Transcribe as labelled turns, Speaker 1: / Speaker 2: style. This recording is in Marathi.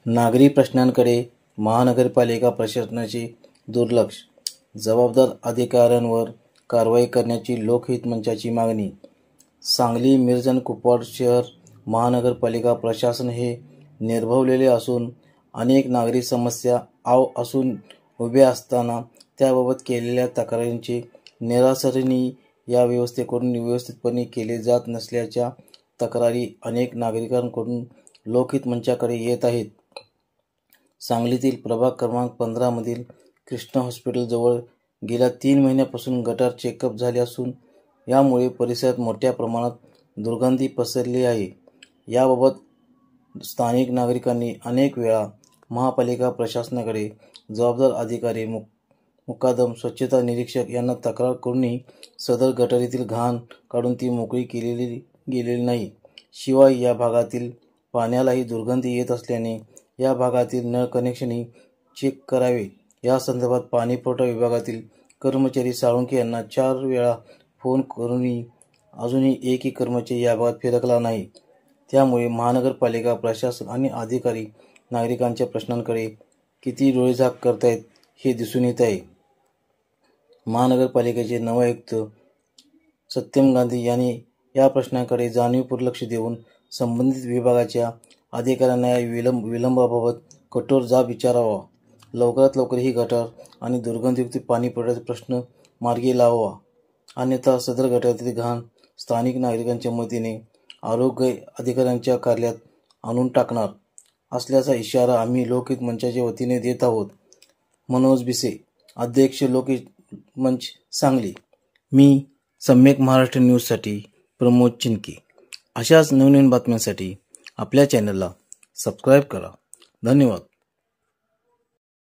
Speaker 1: नागरी प्रश्नांकडे महानगरपालिका प्रशासनाचे दुर्लक्ष, जबाबदार अधिकाऱ्यांवर कारवाई करण्याची लोकहित मंचाची मागणी. सांगली, मिरज, कुपवाड शहर महानगरपालिका प्रशासन हे निर्भवलेले असून अनेक नागरी समस्या असून उभ्या असताना त्याबाबत केलेल्या तक्रारींचे निरासनही या व्यवस्थेकडून व्यवस्थितपणे केले जात नसल्याच्या तक्रारी अनेक नागरिकांकडून लोकहित मंचाकडे येत आहेत. सांगलीतील प्रभाग क्रमांक 15 मधील कृष्णा हॉस्पिटलजवळ गेल्या 3 महिन्यापासून गटार चेकअप झाले असून यामुळे परिसरात मोठ्या प्रमाणात दुर्गंधी पसरली आहे. याबाबत स्थानिक नागरिकांनी अनेक वेळा महापालिका प्रशासनाकडे जबाबदार अधिकारी, मुकादम, स्वच्छता निरीक्षक यांना तक्रार करूनही सदर गटारीतील घाण काढून ती मोकळी केलेली गेलेली नाही. शिवाय या भागातील पाण्यालाही दुर्गंधी येत असल्याने या भागातील नळ कनेक्शनही चेक करावे. या संदर्भात पाणीपुरवठा विभागातील कर्मचारी साळुंखे यांना 4 वेळा फोन करूनही अजूनही एकही कर्मचारी या भागात फिरकला नाही. त्यामुळे महानगरपालिका प्रशासन आणि अधिकारी नागरिकांच्या प्रश्नांकडे किती डोळेझाक करतायत हे दिसून येत आहे. महानगरपालिकेचे नवे आयुक्त सत्यम गांधी यांनी या प्रश्नांकडे जाणीवपूर्वक लक्ष देऊन संबंधित विभागाच्या अधिकाऱ्यांना या विलंबाबाबत कठोर जाब विचारावा. लवकरात लवकर ही गटार आणि दुर्गंधीयुक्त पाणी पुरवठ्याचा प्रश्न मार्गी लावावा. अन्यथा सदर गटारातील घाण स्थानिक नागरिकांच्या मदतीने आरोग्य अधिकाऱ्यांच्या कार्यालयात आणून टाकणार असल्याचा इशारा आम्ही लोकहित मंचाच्या वतीने देत आहोत. मनोज भिसे, अध्यक्ष, लोकहित मंच, सांगली. मी सम्यक महाराष्ट्र न्यूजसाठी प्रमोद चिनके. अशाच नवनवीन बातम्यांसाठी आपल्या चॅनलला सबस्क्राईब करा. धन्यवाद.